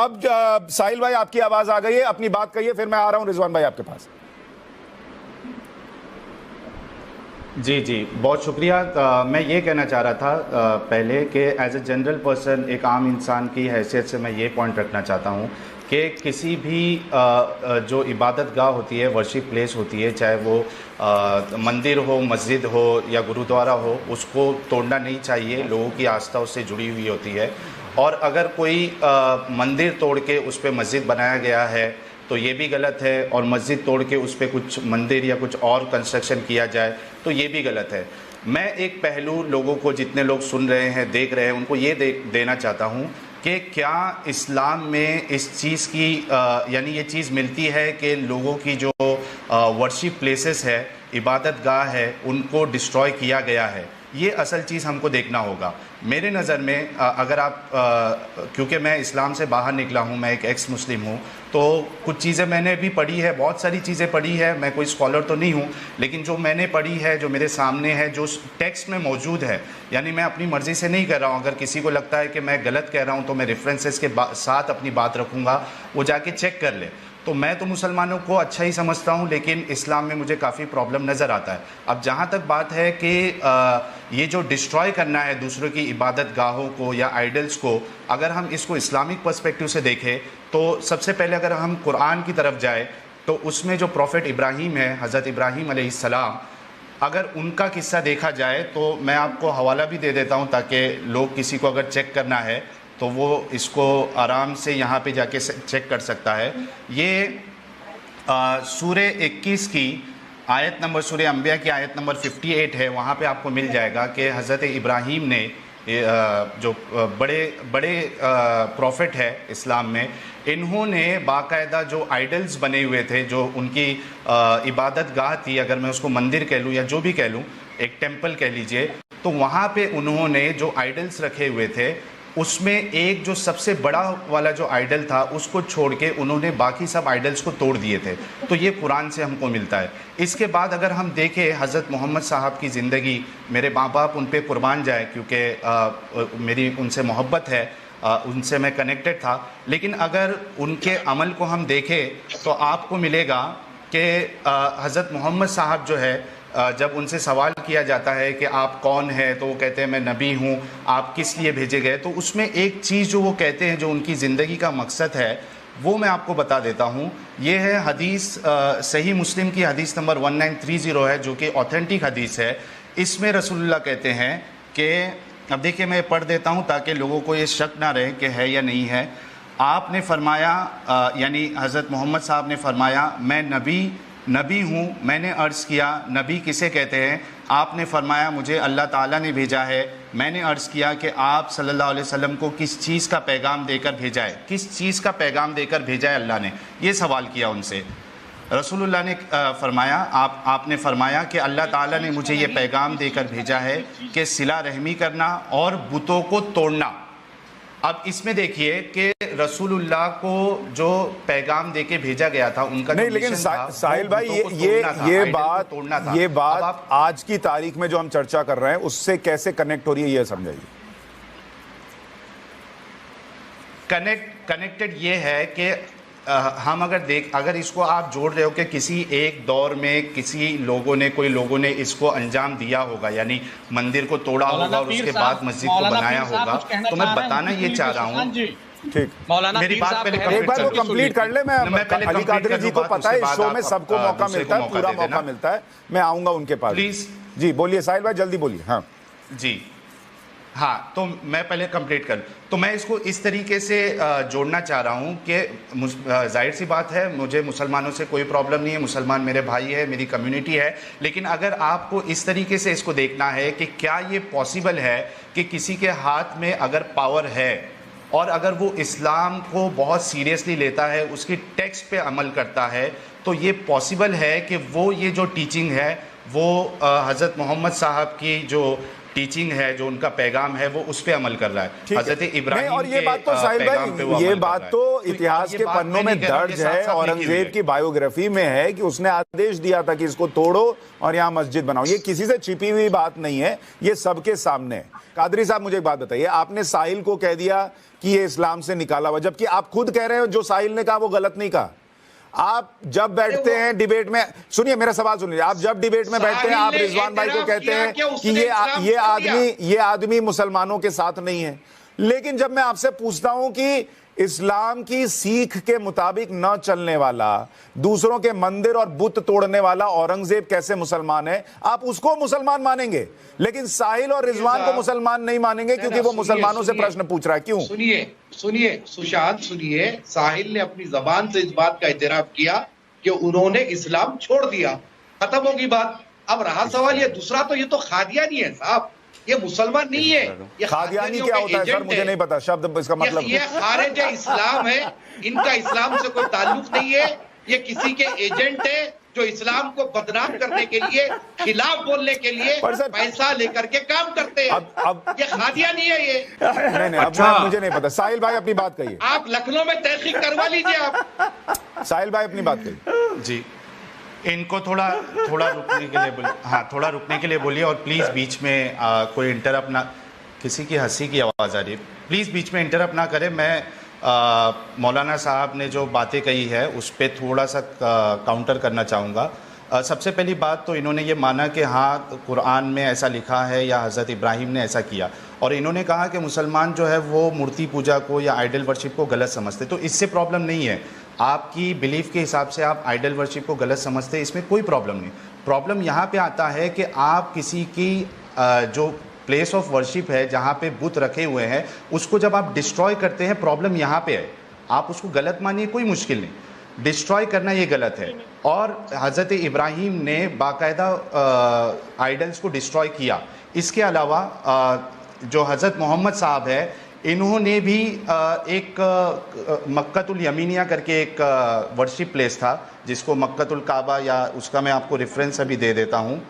अब साहिल भाई आपकी आवाज आ गई है, अपनी बात कहिए, फिर मैं आ रहा हूं रिजवान भाई आपके पास। जी जी, बहुत शुक्रिया। मैं ये कहना चाह रहा था पहले कि एज ए जनरल पर्सन, एक आम इंसान की हैसियत से मैं ये पॉइंट रखना चाहता हूँ कि किसी भी जो इबादत गाह होती है, वर्शिप प्लेस होती है, चाहे वो मंदिर हो, मस्जिद हो या गुरुद्वारा हो, उसको तोड़ना नहीं चाहिए। लोगों की आस्था उससे जुड़ी हुई होती है। और अगर कोई मंदिर तोड़ के उस पर मस्जिद बनाया गया है तो ये भी गलत है, और मस्जिद तोड़ के उस पर कुछ मंदिर या कुछ और कंस्ट्रक्शन किया जाए तो ये भी गलत है। मैं एक पहलू लोगों को, जितने लोग सुन रहे हैं, देख रहे हैं, उनको ये देना चाहता हूँ कि क्या इस्लाम में इस चीज़ की यानी ये चीज़ मिलती है कि लोगों की जो वर्शिप प्लेसेस है, इबादत गाह है, उनको डिस्ट्रॉय किया गया है। ये असल चीज़ हमको देखना होगा। मेरे नज़र में अगर आप क्योंकि मैं इस्लाम से बाहर निकला हूँ, मैं एक एक्स मुस्लिम हूँ, तो कुछ चीज़ें मैंने भी पढ़ी है, बहुत सारी चीज़ें पढ़ी है। मैं कोई स्कॉलर तो नहीं हूँ, लेकिन जो मैंने पढ़ी है, जो मेरे सामने है, जो टेक्स्ट में मौजूद है, यानी मैं अपनी मर्ज़ी से नहीं कर रहा हूँ। अगर किसी को लगता है कि मैं गलत कह रहा हूँ तो मैं रेफरेंसेस के साथ अपनी बात रखूँगा, वो जाके चेक कर ले। तो मैं तो मुसलमानों को अच्छा ही समझता हूँ, लेकिन इस्लाम में मुझे काफ़ी प्रॉब्लम नज़र आता है। अब जहाँ तक बात है कि ये जो डिस्ट्रॉय करना है दूसरों की इबादत गाहों को या आइडल्स को, अगर हम इसको इस्लामिक पर्सपेक्टिव से देखें तो सबसे पहले अगर हम कुरान की तरफ जाए तो उसमें जो प्रॉफिट इब्राहीम है, हज़रत इब्राहीम अलैहिस्सलाम, अगर उनका किस्सा देखा जाए तो मैं आपको हवाला भी दे देता हूँ ताकि लोग, किसी को अगर चेक करना है तो वो इसको आराम से यहाँ पे जाके चेक कर सकता है। ये सूरे 21 की आयत नंबर, सूरे अंबिया की आयत नंबर 58 है। वहाँ पे आपको मिल जाएगा कि हज़रत इब्राहीम ने, जो बड़े बड़े प्रॉफिट है इस्लाम में, इन्होंने बाकायदा जो आइडल्स बने हुए थे, जो उनकी इबादत गाह थी, अगर मैं उसको मंदिर कह लूँ या जो भी कह लूँ, एक टेम्पल कह लीजिए, तो वहाँ पे उन्होंने जो आइडल्स रखे हुए थे, उसमें एक जो सबसे बड़ा वाला जो आइडल था, उसको छोड़ के उन्होंने बाकी सब आइडल्स को तोड़ दिए थे। तो ये कुरान से हमको मिलता है। इसके बाद अगर हम देखें हज़रत मोहम्मद साहब की ज़िंदगी, मेरे माँ बाप उन पे कुर्बान जाए, क्योंकि मेरी उनसे मोहब्बत है, उनसे मैं कनेक्टेड था। लेकिन अगर उनके अमल को हम देखें तो आपको मिलेगा कि हज़रत मोहम्मद साहब जो है, जब उनसे सवाल किया जाता है कि आप कौन हैं, तो वो कहते हैं मैं नबी हूँ, आप किस लिए भेजे गए, तो उसमें एक चीज़ जो वो कहते हैं, जो उनकी ज़िंदगी का मकसद है, वो मैं आपको बता देता हूँ। ये है हदीस, सही मुस्लिम की हदीस नंबर 1930 है, जो कि ऑथेंटिक हदीस है। इसमें रसूलुल्लाह कहते हैं कि, अब देखिए मैं पढ़ देता हूँ ताकि लोगों को ये शक ना रहे कि है या नहीं है। आपने फरमाया, यानी हज़रत मोहम्मद साहब ने फरमाया, मैं नबी हूँ। मैंने अर्ज़ किया, नबी किसे कहते हैं? आपने फरमाया, मुझे अल्लाह ताला ने भेजा है। मैंने अर्ज़ किया कि आप सल्लल्लाहु अलैहि वसल्लम को किस चीज़ का पैगाम देकर भेजा है, किस चीज़ का पैगाम देकर भेजा है अल्लाह ने? ये सवाल किया उनसे। रसूलुल्लाह ने फरमाया, आपने फरमाया कि अल्लाह ताला ने मुझे ये पैगाम देकर भेजा है कि सिला रहमी करना और बुतों को तोड़ना। अब इसमें देखिए कि रसूलुल्लाह को जो पैगाम देके भेजा गया था, उनका नहीं, लेकिन साहिल भाई ये बात आज की तारीख में जो हम चर्चा कर रहे हैं उससे कैसे कनेक्ट हो रही है, ये समझाइए। कनेक्टेड ये है कि हम अगर इसको आप जोड़ रहे हो कि किसी एक दौर में कोई लोगों ने इसको अंजाम दिया होगा, यानी मंदिर को तोड़ा होगा और उसके बाद मस्जिद को बनाया होगा, तो मैं बताना ये चाह रहा हूँ। ठीक, मेरी बात पहले एक बार वो कंप्लीट कर ले। मैं पहले अली कादरी जी को पता है, इस शो में सबको मौका मिलता है, पूरा मौका मिलता है। मैं आऊंगा उनके पास, प्लीज। जी बोलिए साहिल भाई, जल्दी बोलिए। हाँ जी, हाँ, तो मैं पहले कंप्लीट कर, तो मैं इसको इस तरीके से जोड़ना चाह रहा हूँ कि जाहिर सी बात है, मुझे मुसलमानों से कोई प्रॉब्लम नहीं है, मुसलमान मेरे भाई है, मेरी कम्युनिटी है। लेकिन अगर आपको इस तरीके से इसको देखना है कि क्या ये पॉसिबल है कि किसी के हाथ में अगर पावर है और अगर वो इस्लाम को बहुत सीरियसली लेता है, उसकी टेक्स्ट पे अमल करता है, तो ये पॉसिबल है कि वो ये जो टीचिंग है वो हज़रत मोहम्मद साहब की जो टीचिंग है, जो उनका पैगाम है, वो उस पे अमल कर रहा है। हजरत इब्राहिम और ये बात तो साहिल भाई, ये बात तो इतिहास के पन्नों में दर्ज है, औरंगजेब की बायोग्राफी में है कि उसने आदेश दिया था कि इसको तोड़ो और यहाँ मस्जिद बनाओ। ये किसी से छिपी हुई बात नहीं है, ये सबके सामने है। कादरी साहब मुझे एक बात बताइए, आपने साहिल को कह दिया कि ये इस्लाम से निकाला हुआ, जबकि आप खुद कह रहे हो जो साहिल ने कहा वो गलत नहीं कहा। आप जब बैठते हैं डिबेट में, सुनिए मेरा सवाल सुनिए, आप जब डिबेट में बैठते हैं आप रिजवान भाई को कहते हैं कि ये आदमी मुसलमानों के साथ नहीं है, लेकिन जब मैं आपसे पूछता हूं कि इस्लाम की सीख के मुताबिक न चलने वाला, दूसरों के मंदिर और बुत तोड़ने वाला औरंगजेब कैसे मुसलमान है, आप उसको मुसलमान मानेंगे, लेकिन साहिल और रिजवान को मुसलमान नहीं मानेंगे क्योंकि वो मुसलमानों से प्रश्न पूछ रहा है। क्यों? सुनिए सुशांत, सुनिए, साहिल ने अपनी जबान से इस बात का इतराफ किया कि उन्होंने इस्लाम छोड़ दिया, खत्म होगी बात। अब रहा सवाल ये दूसरा, तो ये तो खादियानी है साहब, ये मुसलमान नहीं है। ये खादियानी क्या होता है सर? मुझे नहीं पता शब्द इसका मतलब। ये खारिज इस्लाम है, इनका इस्लाम से कोई ताल्लुक नहीं है, ये किसी के एजेंट है जो इस्लाम को बदनाम करने के लिए, खिलाफ बोलने के लिए पैसा लेकर के काम करते हैं। अब ये खादियानी है ये। नहीं अब मुझे नहीं पता। साहिल भाई अपनी बात कहिए। आप लखनऊ में तहकीक करवा लीजिए। आप साहिल भाई अपनी बात कहिए। जी, इनको थोड़ा रुकने के लिए बोलिए। हाँ, थोड़ा रुकने के लिए बोलिए, और प्लीज़ बीच में कोई इंटरप्ट ना, किसी की हंसी की आवाज़ आ रही है, प्लीज़ बीच में इंटरप्ट ना करें। मैं मौलाना साहब ने जो बातें कही है उस पर थोड़ा सा काउंटर करना चाहूँगा। सबसे पहली बात तो इन्होंने ये माना कि हाँ कुरान में ऐसा लिखा है या हज़रत इब्राहिम ने ऐसा किया, और इन्होंने कहा कि मुसलमान जो है वो मूर्ति पूजा को या आइडल वर्शिप को गलत समझते। तो इससे प्रॉब्लम नहीं है, आपकी बिलीफ के हिसाब से आप आइडल वर्शिप को गलत समझते हैं, इसमें कोई प्रॉब्लम नहीं। प्रॉब्लम यहाँ पे आता है कि आप किसी की जो प्लेस ऑफ वर्शिप है, जहाँ पे बुत रखे हुए हैं, उसको जब आप डिस्ट्रॉय करते हैं, प्रॉब्लम यहाँ पे है। आप उसको गलत मानिए, कोई मुश्किल नहीं, डिस्ट्रॉय करना ये गलत है। और हज़रत इब्राहिम ने बाकायदा आइडल्स को डिस्ट्रॉय किया। इसके अलावा जो हज़रत मोहम्मद साहब है, इन्होंने भी एक मक्कतुल यमीनिया करके एक वर्शिप प्लेस था, जिसको मक्कतुल काबा, या उसका मैं आपको रेफरेंस अभी दे देता हूँ,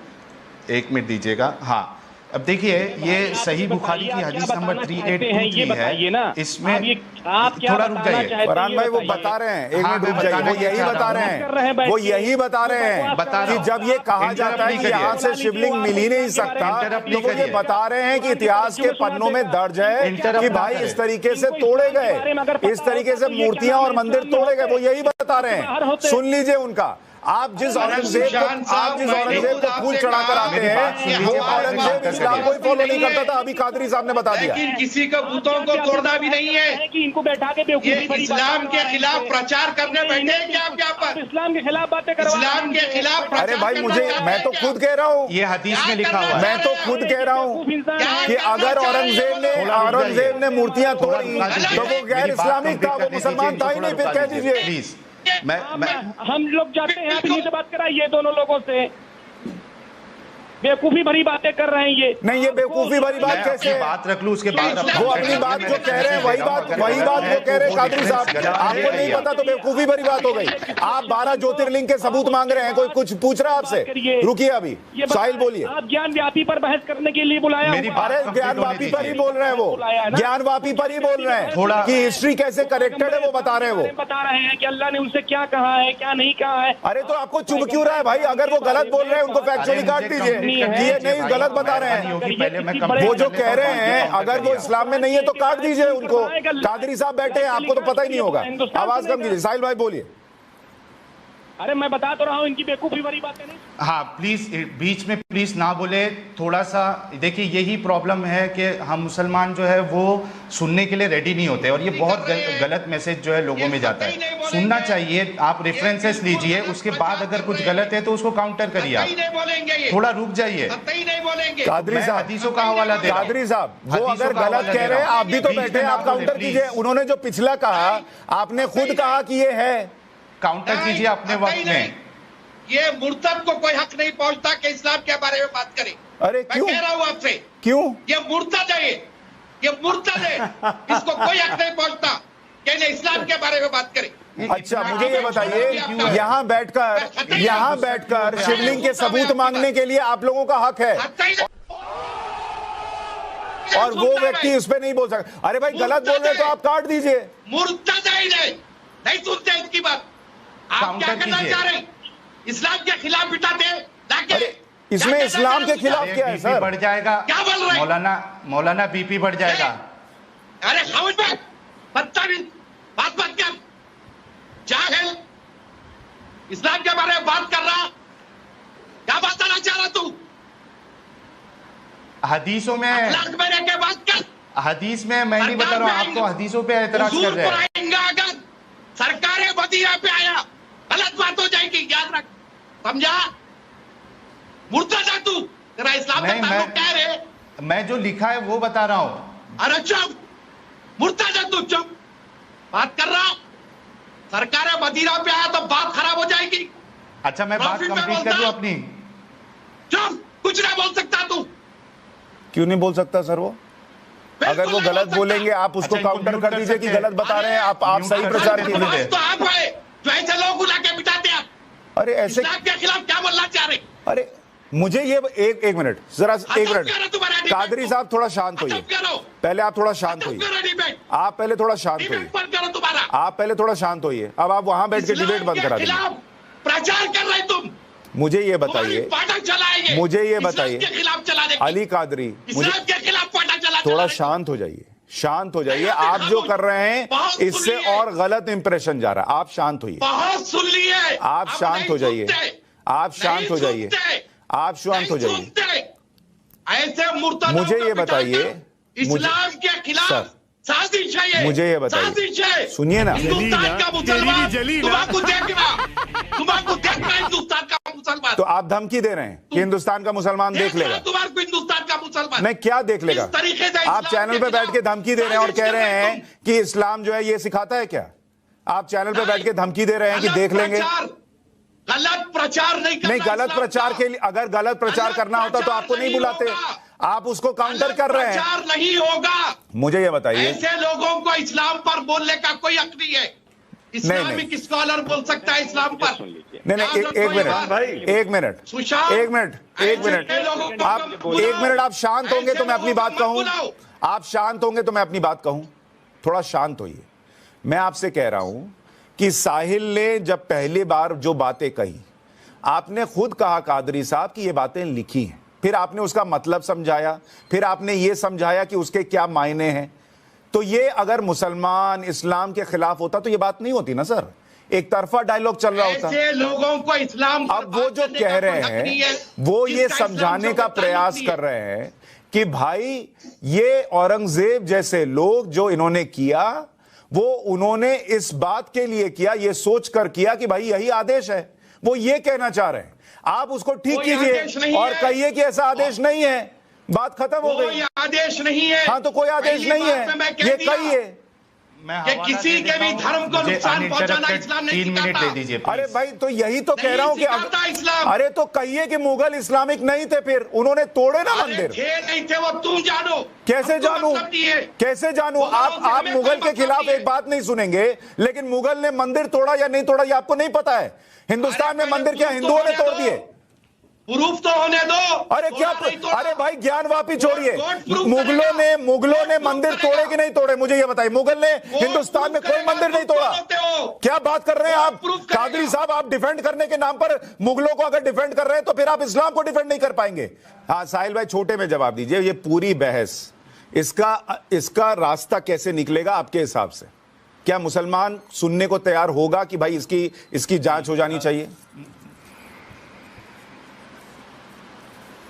1 मिनट दीजिएगा। हाँ, अब देखिए ये सही बुखारी की हदीस नंबर 3823 है। इसमें थोड़ा रुक जाइए फरहान भाई, वो बता रहे हैं, एक मिनट रुक जाइए, वो यही बता रहे हैं, वो यही बता रहे हैं कि जब ये कहा जाता है कि यहाँ से शिवलिंग मिल ही नहीं सकता, तो वो ये बता रहे हैं कि इतिहास के पन्नों में दर्ज है कि भाई इस तरीके से तोड़े गए, इस तरीके से मूर्तियां और मंदिर तोड़े गए, वो यही बता रहे हैं। सुन लीजिए उनका। आप जिस औरंगजेब को फूल चढ़ाकर आते हैं, वो औरंगजेब इस्लाम को फॉलो नहीं करता था, अभी कादरी साहब ने बता दिया। लेकिन किसी का बूतों को तोड़ना भी नहीं है कि इनको बैठा के ये इस्लाम के खिलाफ प्रचार करने बैठे हैं क्या आप यहाँ पर? इस्लाम के खिलाफ बातें करवा, इस्लाम के खिलाफ। अरे भाई मैं तो खुद कह रहा हूँ, ये हदीस में लिखा हुआ है, मैं तो खुद कह रहा हूँ कि अगर औरंगजेब ने मूर्तियां तोड़ी तो वो गैर इस्लामिक था, वो मुसलमान था ही नहीं, फिर कह दीजिए। प्लीज हम लोग जाते हैं, आप इन्हीं से बात कराइए, दोनों लोगों से। बेवकूफी भरी बातें कर रहे हैं ये। नहीं, ये बेवकूफी भरी बात कैसे है? बात रख लूं, उसके बाद वो अपनी बात जो कह रहे हैं वही बात वो कह रहे हैं कादरी साहब। आपको नहीं पता तो बेवकूफी भरी बात हो गई। आप 12 ज्योतिर्लिंग के सबूत मांग रहे हैं, कोई कुछ पूछ रहा है आपसे? रुकिए अभी, साहिल बोलिए। आप ज्ञान व्यापी पर बहस करने के लिए बुलाया? अरे ज्ञान वापी पर ही बोल रहे हैं, वो ज्ञान वापी पर ही बोल रहे हैं कि हिस्ट्री कैसे करेक्टेड है, वो बता रहे हैं। वो बता रहे हैं कि अल्लाह ने उनसे क्या कहा है, क्या नहीं कहा है। अरे तो आपको चुभ क्यों रहा है भाई? अगर वो गलत बोल रहे हैं उनको फैक्चुअली काट दीजिए कि ये नहीं गलत बता रहे हैं। वो जो कह रहे हैं अगर वो इस्लाम में नहीं है तो काट दीजिए उनको। कादरी साहब बैठे हैं, आपको तो पता ही नहीं होगा। आवाज कम कीजिए। साहिल भाई बोलिए। अरे मैं बता तो रहा हूँ, इनकी बेवकूफी भरी बातें नहीं। हाँ प्लीज बीच में प्लीज ना बोले, थोड़ा सा देखिए, यही प्रॉब्लम है कि हम मुसलमान जो है वो सुनने के लिए रेडी नहीं होते, और ये बहुत गलत मैसेज जो है लोगों में जाता है। सुनना चाहिए, आप रेफरेंसेस लीजिए, उसके बाद अगर कुछ गलत है तो उसको काउंटर करिए। आप थोड़ा रुक जाइए। कादरी साहब हदीसों का हवाला दे। कादरी साहब वो अगर गलत कह रहे हैं, आप भी तो बैठे हैं, आप काउंटर कीजिए। उन्होंने जो पिछला कहा, आपने खुद कहा कि ये है, काउंटर कीजिए अपने वक्त में। ये मुर्तद को कोई हक नहीं पहुंचता कि इस्लाम के बारे में बात करें। अरे क्यों? मैं कह रहा हूं आपसे, क्यों? ये मुर्तद है, ये मुर्तद है, इसको कोई हक नहीं पहुंचता कि इस्लाम के बारे में बात करें। अच्छा मुझे ये बताइए, यहाँ बैठकर शिवलिंग के सबूत मांगने के लिए आप लोगों का हक है? और वो व्यक्ति उस पर नहीं बोल सकता। अरे भाई गलत बोल रहे तो आप काट दीजिए। मुर्तजा ही नहीं सुनते इसकी बात। आप क्या करना चाह रहे हैं? इस्लाम के खिलाफ बिठाते अरे इसमें इस्लाम के खिलाफ क्या है सर? बढ़ जाएगा, क्या बोल रहे हैं मौलाना बीपी बढ़ जाएगा। अरे समझ में बदतमीज बात कर, जाहिल, इस्लाम के बारे में बात कर रहा, क्या बताना चाह रहा तू? हदीसों में के बात कर, हदीस में मैं नहीं बता रहा हूँ आपको, हदीसों पे एतराज कर रहे हैं। अगर सरकार मदीना पे आया गलत बात हो जाएगी, याद रख, समझा? मुर्तजा तू, तेरा इस्लाम का ताल्लुक क्या है रे? मैं जो लिखा है वो बता रहा हूँ। अरे चुप, मुर्तजा तू चुप, बात कर रहा। सरकार मदीना पे आया तो बात खराब हो जाएगी। अच्छा मैं बात कंप्लीट कर दूं अपनी? चुप, कुछ नहीं बोल सकता तू। क्यों नहीं बोल सकता सर? वो अगर वो गलत बोलेंगे आप उसको काउंटर कर दीजिए कि गलत बता रहे हैं आप सही प्रचार कीजिए। तो आप है जो ऐसे लोग बुला के बिठाते आप। अरे ऐसे इस्लाम के खिलाफ क्या बोलना चाह रहे? अरे मुझे ये एक मिनट जरा, एक मिनट कादरी साहब थोड़ा शांत होइए। पहले आप थोड़ा शांत होइए, आप पहले थोड़ा शांत होइए, आप पहले थोड़ा शांत होइए। अब आप वहां बैठ के डिबेट बंद करा दीजिए। प्रचार कर रहे तुम, मुझे ये बताइए, मुझे ये बताइए अली कादरी, मुझे थोड़ा शांत हो जाइए, शांत हो जाइए। आप जो कर रहे हैं इससे और गलत इंप्रेशन जा रहा है। आप शांत होइए, बहुत सुन लिए, आप शांत हो जाइए, आप शांत हो जाइए, आप शांत हो जाइए। ऐसे मुर्तद मुझे ये बताइए, इस्लाम के खिलाफ साजिश है ये, मुझे ये बताइए, सुनिए ना, हिंदुस्तान का मुसलमान तुम्हारा देखना, हिंदुस्तान का मुसलमान। तो आप धमकी दे रहे हैं कि हिंदुस्तान का मुसलमान देख लेगा? तुम्हारा हिंदुस्तान का मुसलमान नहीं, क्या देख लेगा? आप चैनल पे बैठ के धमकी दे रहे हैं और कह रहे हैं कि इस्लाम जो है ये सिखाता है क्या? आप चैनल पे बैठ के धमकी दे रहे हैं कि देख लेंगे। गलत प्रचार नहीं, गलत प्रचार के लिए, अगर गलत प्रचार करना होता तो आपको नहीं बुलाते। आप उसको काउंटर कर रहे हैं। प्रचार नहीं होगा। मुझे ये बताइए, ऐसे लोगों को इस्लाम पर बोलने का कोई हक नहीं है। इस्लामिक स्कॉलर बोल सकता है इस्लाम पर। नहीं, एक मिनट, आप शांत होंगे तो मैं अपनी बात कहूं। आप शांत होंगे तो मैं अपनी बात कहूं। थोड़ा शांत होइए। मैं आपसे कह रहा हूं कि साहिल ने जब पहली बार जो बातें कही, आपने खुद कहा कादरी साहब कि ये बातें लिखी हैं, फिर आपने उसका मतलब समझाया, फिर आपने ये समझाया कि उसके क्या मायने हैं। तो ये अगर मुसलमान इस्लाम के खिलाफ होता तो ये बात नहीं होती ना सर, एक तरफा डायलॉग चल रहा होता। ऐसे लोगों को इस्लाम, अब वो जो कह रहे हैं वो ये समझाने का प्रयास कर रहे हैं कि भाई ये औरंगजेब जैसे लोग जो इन्होंने किया, वो उन्होंने इस बात के लिए किया, ये सोच कर किया कि भाई यही आदेश है। वो ये कहना चाह रहे हैं। आप उसको ठीक कीजिए और कहिए कि ऐसा आदेश नहीं है, बात खत्म हो गई। आदेश नहीं है। हाँ तो कोई आदेश नहीं है, ये कहिए। कि किसी के भी धर्म को नुकसान पहुंचाना इस्लाम नहीं 3 मिनट दे दीजिए। अरे भाई तो यही तो कह रहा हूं कि अरे तो कहिए कि मुगल इस्लामिक नहीं थे, फिर उन्होंने तोड़े ना मंदिर। नहीं थे वो, तुम जानो। कैसे जानूं, कैसे जानूं? आप मुगल के खिलाफ एक बात नहीं सुनेंगे, लेकिन मुगल ने मंदिर तोड़ा या नहीं तोड़ा ये आपको नहीं पता है। हिंदुस्तान में मंदिर क्या हिंदुओं ने तोड़ दिए? प्रूफ तो होने दो। अरे क्या, अरे भाई ज्ञान वापी छोड़िए। मुगलों ने मंदिर तोड़े कि नहीं तोड़े, मुझे ये बताइए। मुगल ने हिंदुस्तान में कोई मंदिर नहीं तोड़ा। क्या बात कर रहे हैं आप कादरी साहब? आप डिफेंड करने के नाम पर मुगलों को अगर डिफेंड कर रहे हैं तो फिर आप इस्लाम को डिफेंड नहीं कर पाएंगे। हाँ साहिल भाई, छोटे में जवाब दीजिए। ये पूरी बहस, इसका रास्ता कैसे निकलेगा आपके हिसाब से? क्या मुसलमान सुनने को तैयार होगा कि भाई इसकी जांच हो जानी चाहिए?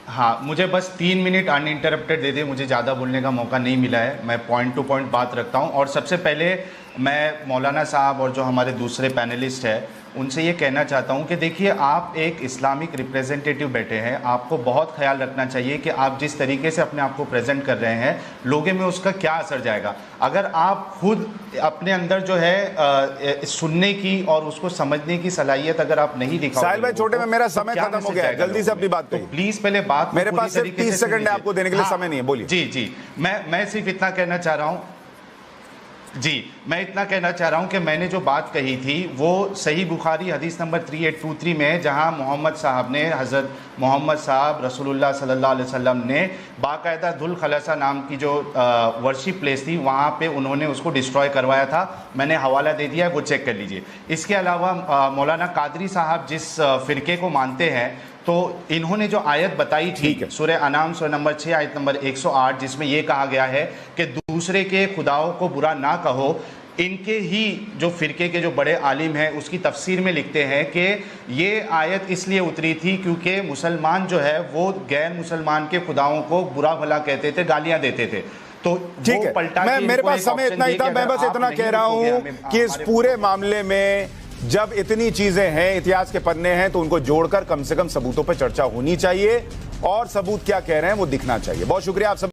हाँ, मुझे बस 3 मिनट अनइंटरप्टेड दे दे, मुझे ज़्यादा बोलने का मौका नहीं मिला है। मैं पॉइंट टू पॉइंट बात रखता हूँ। और सबसे पहले मैं मौलाना साहब और जो हमारे दूसरे पैनलिस्ट हैं उनसे ये कहना चाहता हूँ कि देखिए, आप एक इस्लामिक रिप्रेजेंटेटिव बैठे हैं, आपको बहुत ख्याल रखना चाहिए कि आप जिस तरीके से अपने आप को प्रेजेंट कर रहे हैं लोगों में उसका क्या असर जाएगा। अगर आप खुद अपने अंदर जो है सुनने की और उसको समझने की सलाहियत अगर आप नहीं दिखाओगे। साहिल भाई छोटे में मेरा समय खत्म हो गया है, जल्दी से अपनी बात करिए। प्लीज पहले बात, मेरे पास सिर्फ 30 सेकंड है आपको देने के लिए, समय नहीं है, बोलिए। जी, मैं सिर्फ इतना कहना चाह रहा हूँ जी, मैं इतना कहना चाह रहा हूं कि मैंने जो बात कही थी वो सही बुखारी हदीस नंबर 3823 में है, जहां मोहम्मद साहब ने, हज़रत मोहम्मद साहब रसूलुल्लाह सल्लल्लाहु अलैहि वसल्लम ने बाकायदा दुल खलसा नाम की जो वर्शिप प्लेस थी वहां पे उन्होंने उसको डिस्ट्रॉय करवाया था। मैंने हवाला दे दिया है, वो चेक कर लीजिए। इसके अलावा मौलाना कादरी साहब जिस फ़िरके को मानते हैं, तो इन्होंने जो आयत बताई थी सूरह अनाम सूरह नंबर 6 आयत नंबर 108, जिसमें यह कहा गया है कि दूसरे के खुदाओं को बुरा ना कहो, इनके ही जो फिरके के जो बड़े आलिम हैं उसकी तफसीर में लिखते हैं कि ये आयत इसलिए उतरी थी क्योंकि मुसलमान जो है वो गैर मुसलमान के खुदाओं को बुरा भला कहते थे, गालियां देते थे। तो ठीक है, मैं मेरे पास समय इतना ही था, मैं बस इतना कह रहा हूं कि इस पूरे मामले में जब इतनी चीजें हैं, इतिहास के पन्ने हैं, तो उनको जोड़कर कम से कम सबूतों पर चर्चा होनी चाहिए और सबूत क्या कह रहे हैं वो दिखना चाहिए। बहुत शुक्रिया आप सब।